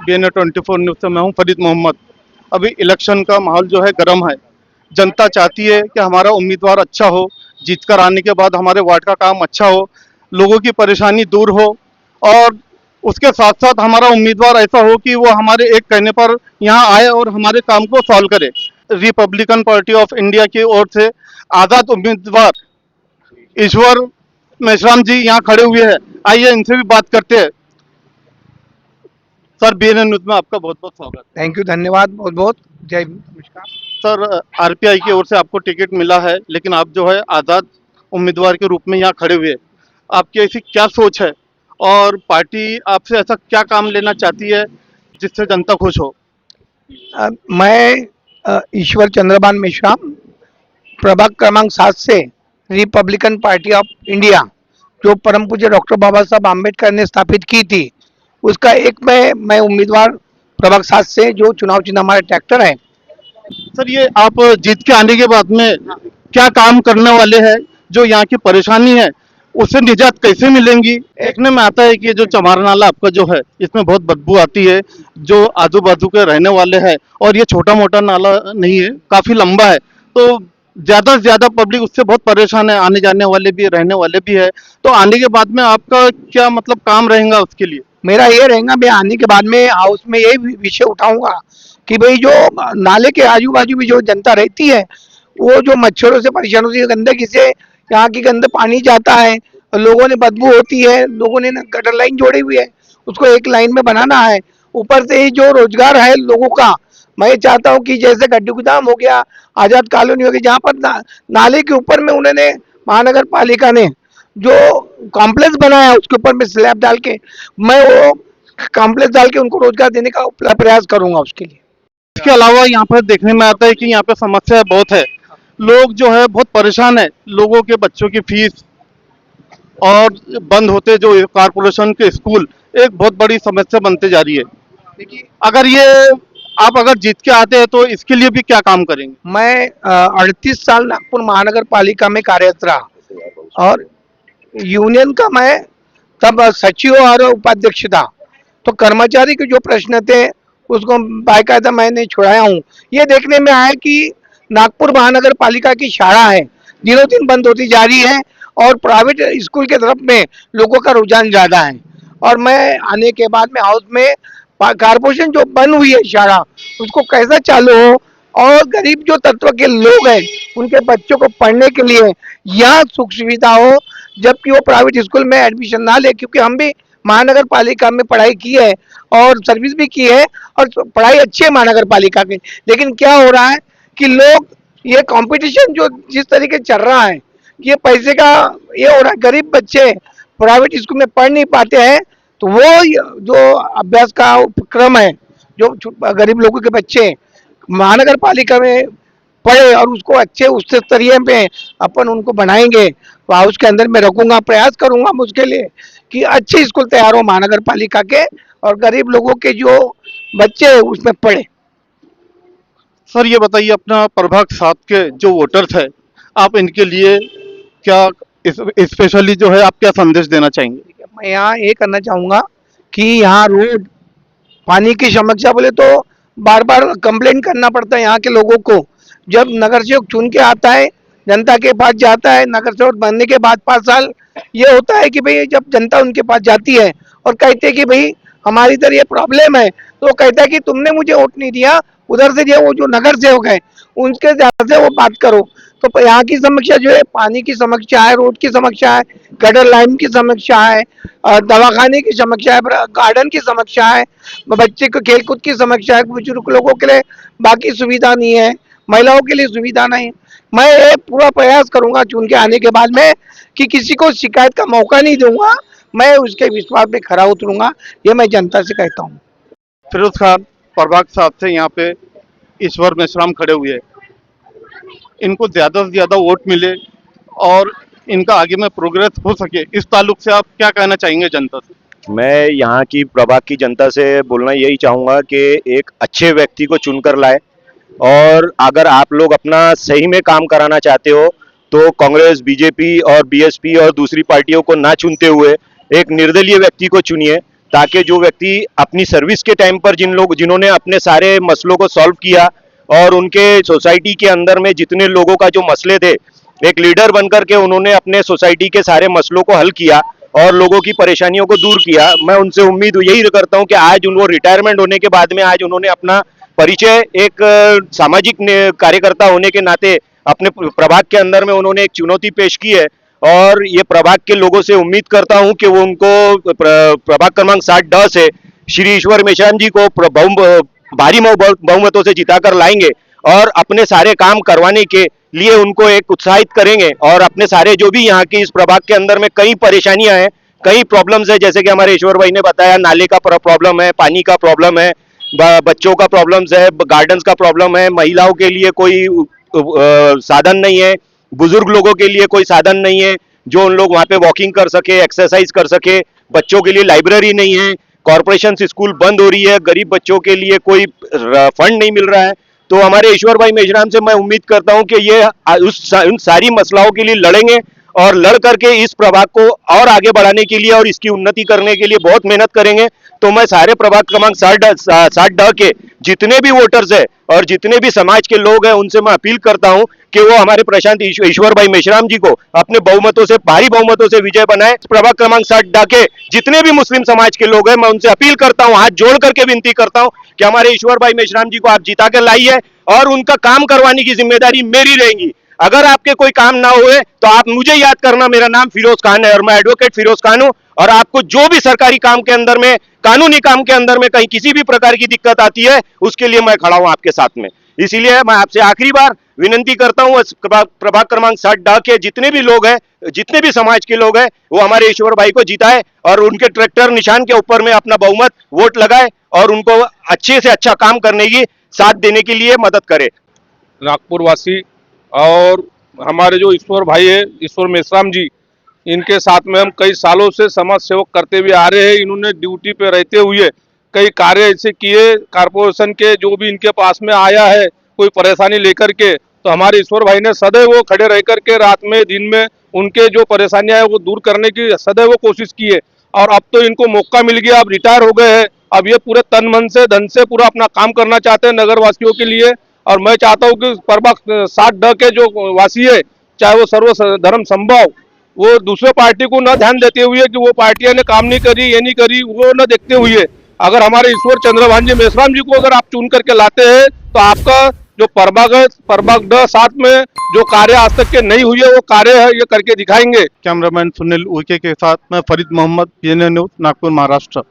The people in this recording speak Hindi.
BNA 24 न्यूज़ से मैं हूं फरीद मोहम्मद। अभी इलेक्शन का माहौल जो है गर्म है। जनता चाहती है कि हमारा उम्मीदवार अच्छा हो, जीतकर आने के बाद हमारे वार्ड का काम अच्छा हो, लोगों की परेशानी दूर हो और उसके साथ-साथ हमारा उम्मीदवार ऐसा हो कि वो हमारे एक कहने पर यहाँ आए और हमारे काम को सॉल्व करे। रिपब्लिकन पार्टी ऑफ इंडिया की ओर से आज़ाद उम्मीदवार ईश्वर मेश्राम जी यहाँ खड़े हुए हैं। आइए इनसे भी बात करते हैं। सर, BNN न्यूज़ में आपका बहुत-बहुत स्वागत। थैंक यू, धन्यवाद बहुत बहुत। जय हिंद, नमस्कार। सर, RPI की ओर से आपको टिकट मिला है, लेकिन आप जो है आज़ाद उम्मीदवार के रूप में यहाँ खड़े हुए। आपकी ऐसी क्या सोच है और पार्टी आपसे ऐसा क्या काम लेना चाहती है जिससे जनता खुश हो? मैं ईश्वर चंद्रभान मेश्राम, प्रभाग क्रमांक 7 से रिपब्लिकन पार्टी ऑफ इंडिया, जो परम पूज्य डॉक्टर बाबा साहब आम्बेडकर ने स्थापित की थी, उसका एक मैं उम्मीदवार प्रभाग 7 से, जो चुनाव चिन्ह हमारा ट्रैक्टर है। सर, ये आप जीत के आने के बाद में क्या काम करने वाले हैं? जो यहाँ की परेशानी है, उससे निजात कैसे मिलेंगी? देखने में आता है कि ये जो चमार नाला आपका जो है, इसमें बहुत बदबू आती है, जो आजू-बाजू के रहने वाले हैं, और ये छोटा-मोटा नाला नहीं है, काफ़ी लंबा है। तो ज़्यादा से ज़्यादा पब्लिक उससे बहुत परेशान है, आने-जाने वाले भी, रहने वाले भी है। तो आने के बाद में आपका क्या मतलब काम रहेगा उसके लिए? मेरा ये रहेगा, मैं आने के बाद में हाउस में ये विषय उठाऊंगा कि भाई जो नाले के आजू बाजू में जो जनता रहती है, वो जो मच्छरों से परेशान होती है, गंदगी से, यहाँ की गंदा पानी जाता है, लोगों ने बदबू होती है, लोगों ने गटर लाइन जोड़ी हुई है, उसको एक लाइन में बनाना है। ऊपर से ही जो रोजगार है लोगों का, मैं चाहता हूँ कि जैसे गड्ढे गोदाम हो गया, आजाद कॉलोनी हो गई, जहाँ पर नाले के ऊपर में उन्होंने महानगर पालिका ने जो कॉम्प्लेक्स बनाया, उसके ऊपर में स्लैब डाल के मैं वो कॉम्प्लेक्स डाल के उनको रोजगार देने का प्रयास करूंगा उसके लिए। इसके अलावा यहाँ पर देखने में आता है कि यहाँ पे समस्या बहुत है। लोग जो है बहुत परेशान है। लोगों के बच्चों की फीस और बंद होते जो कारपोरेशन के स्कूल एक बहुत बड़ी समस्या बनते जा रही है। देखिए, अगर ये आप अगर जीत के आते हैं तो इसके लिए भी क्या काम करेंगे? मैं 38 साल नागपुर महानगर पालिका में कार्यरत रहा और यूनियन का मैं तब सचिव और उपाध्यक्ष था। तो कर्मचारी के जो प्रश्न थे उसको बाकायदा मैंने छुड़ाया हूँ। ये देखने में आया कि नागपुर महानगर पालिका की शाखा है दिनों दिन बंद होती जा रही है और प्राइवेट स्कूल के तरफ में लोगों का रुझान ज्यादा है। और मैं आने के बाद में हाउस में कारपोरेशन जो बन हुई है शाखा, उसको कैसा चालू हो और गरीब जो तत्व के लोग हैं उनके बच्चों को पढ़ने के लिए यहाँ सुख सुविधा हो, जबकि वो प्राइवेट स्कूल में एडमिशन ना ले। क्योंकि हम भी महानगर पालिका में पढ़ाई की है और सर्विस भी की है और पढ़ाई अच्छी है महानगर पालिका की, लेकिन क्या हो रहा है कि लोग ये कंपटीशन जो जिस तरीके चल रहा है, ये पैसे का ये हो रहा है, गरीब बच्चे प्राइवेट स्कूल में पढ़ नहीं पाते हैं। तो वो जो अभ्यास का क्रम है, जो गरीब लोगों के बच्चे महानगर पालिका में पढ़े और उसको अच्छे उच्च स्तरीय में अपन उनको बनाएंगे, तो हाउस के अंदर मैं रखूंगा, प्रयास करूंगा उसके लिए कि अच्छे स्कूल तैयार हो महानगर पालिका के और गरीब लोगों के जो बच्चे उसमें पढ़े। सर, ये बताइए अपना प्रभाग 7 के जो वोटर्स है, आप इनके लिए क्या स्पेशली जो है आप क्या संदेश देना चाहेंगे? मैं यहाँ ये करना चाहूंगा कि यहाँ रोड पानी की समस्या बोले तो बार बार कंप्लेंट करना पड़ता है यहाँ के लोगों को। जब नगर सेवक चुन के आता है, जनता के पास जाता है, नगर सेवक बनने के बाद 5 साल ये होता है कि भाई जब जनता उनके पास जाती है और कहते हैं कि भाई हमारी इधर ये प्रॉब्लम है, तो वो कहता है कि तुमने मुझे वोट नहीं दिया, उधर से जो वो जो नगर सेवक है उनके ज्यादा से वो बात करो। तो यहाँ की समस्या जो है, पानी की समस्या है, रोड की समस्या है, गटर लाइन की समस्या है, दवाखाने की समस्या है, गार्डन की समस्या है, बच्चे को खेलकूद की समस्या है, बुजुर्ग लोगों के लिए बाकी सुविधा नहीं है, महिलाओं के लिए सुविधा नहीं। मैं ये पूरा प्रयास करूंगा चुन के आने के बाद में कि किसी को शिकायत का मौका नहीं दूंगा, मैं उसके विश्वास पे खरा उतरूंगा, ये मैं जनता से कहता हूँ। फिरोज खान, प्रभाग 7 से यहाँ पे ईश्वर मेश्राम खड़े हुए हैं। इनको ज़्यादा से ज़्यादा वोट मिले और इनका आगे में प्रोग्रेस हो सके, इस ताल्लुक से आप क्या कहना चाहेंगे जनता से? मैं यहाँ की प्रभाग की जनता से बोलना यही चाहूँगा कि एक अच्छे व्यक्ति को चुनकर लाए और अगर आप लोग अपना सही में काम कराना चाहते हो तो कांग्रेस, बीजेपी और बीएसपी और दूसरी पार्टियों को ना चुनते हुए एक निर्दलीय व्यक्ति को चुनिए ताकि जो व्यक्ति अपनी सर्विस के टाइम पर जिन्होंने अपने सारे मसलों को सॉल्व किया और उनके सोसाइटी के अंदर में जितने लोगों का जो मसले थे, एक लीडर बनकर के उन्होंने अपने सोसाइटी के सारे मसलों को हल किया और लोगों की परेशानियों को दूर किया। मैं उनसे उम्मीद यही करता हूं कि आज उनको रिटायरमेंट होने के बाद में आज उन्होंने अपना परिचय एक सामाजिक कार्यकर्ता होने के नाते अपने प्रभाग के अंदर में उन्होंने एक चुनौती पेश की है और ये प्रभाग के लोगों से उम्मीद करता हूं कि वो उनको प्रभाग क्रमांक 60 से श्री ईश्वर मेश्राम जी को भारी बहुमतों से जिताकर लाएंगे और अपने सारे काम करवाने के लिए उनको एक उत्साहित करेंगे और अपने सारे जो भी यहाँ की इस प्रभाग के अंदर में कई परेशानियां हैं, कई प्रॉब्लम्स है, जैसे कि हमारे ईश्वर भाई ने बताया, नाले का प्रॉब्लम है, पानी का प्रॉब्लम है, बच्चों का प्रॉब्लम्स है, गार्डन्स का प्रॉब्लम है, महिलाओं के लिए कोई साधन नहीं है, बुजुर्ग लोगों के लिए कोई साधन नहीं है जो उन लोग वहाँ पे वॉकिंग कर सके, एक्सरसाइज कर सके, बच्चों के लिए लाइब्रेरी नहीं है, कॉर्पोरेशन स्कूल बंद हो रही है, गरीब बच्चों के लिए कोई फंड नहीं मिल रहा है। तो हमारे ईश्वर भाई मेश्राम से मैं उम्मीद करता हूं कि ये उन सारी मसलाओं के लिए लड़ेंगे और लड़ करके इस प्रभाग को और आगे बढ़ाने के लिए और इसकी उन्नति करने के लिए बहुत मेहनत करेंगे। तो मैं सारे प्रभाग क्रमांक 60 के जितने भी वोटर्स है और जितने भी समाज के लोग हैं उनसे मैं अपील करता हूं कि वो हमारे प्रशांत ईश्वर भाई मेश्राम जी को अपने बहुमतों से, भारी बहुमतों से विजय बनाए। प्रभाग क्रमांक 60 के जितने भी मुस्लिम समाज के लोग हैं मैं उनसे अपील करता हूं, हाथ जोड़ करके विनती करता हूं कि हमारे ईश्वर भाई मेश्राम जी को आप जिता कर लाइए और उनका काम करवाने की जिम्मेदारी मेरी रहेगी। अगर आपके कोई काम ना हुए तो आप मुझे याद करना, मेरा नाम फिरोज खान है और मैं एडवोकेट फिरोज खान हूं और आपको जो भी सरकारी काम के अंदर में, कानूनी काम के अंदर में कहीं किसी भी प्रकार की दिक्कत आती है उसके लिए मैं खड़ा हूं आपके साथ में। इसीलिए मैं आपसे आखिरी बार विनती करता हूं, प्रभाग क्रमांक 60 के जितने भी लोग हैं, जितने भी समाज के लोग हैं, वो हमारे ईश्वर भाई को जिताए और उनके ट्रैक्टर निशान के ऊपर में अपना बहुमत वोट लगाए और उनको अच्छे से अच्छा काम करने की साथ देने के लिए मदद करे। नागपुर वासी और हमारे जो ईश्वर भाई है, ईश्वर मेश्राम जी, इनके साथ में हम कई सालों से समाज सेवक करते हुए आ रहे हैं। इन्होंने ड्यूटी पे रहते हुए कई कार्य ऐसे किए, कारपोरेशन के जो भी इनके पास में आया है कोई परेशानी लेकर के, तो हमारे ईश्वर भाई ने सदैव वो खड़े रह करके रात में दिन में उनके जो परेशानियां है वो दूर करने की सदैव कोशिश की है। और अब तो इनको मौका मिल गया, अब रिटायर हो गए हैं, अब ये पूरे तन मन से धन से पूरा अपना काम करना चाहते हैं नगर वासियों के लिए। और मैं चाहता हूँ कि प्रभाग 60 के जो वासी है, चाहे वो सर्व धर्म संभव, वो दूसरे पार्टी को न ध्यान देते हुए कि वो पार्टियां ने काम नहीं करी, ये नहीं करी, वो न देखते हुए अगर हमारे ईश्वर चंद्रभान जी मेश्राम जी को अगर आप चुन करके लाते हैं तो आपका जो प्रभाग है, प्रभाग 7 में जो कार्य आज तक के नहीं हुए वो कार्य है ये करके दिखाएंगे। कैमरामैन सुनील उइके के साथ मैं फरीद मोहम्मद, PNA न्यूज, नागपुर, महाराष्ट्र।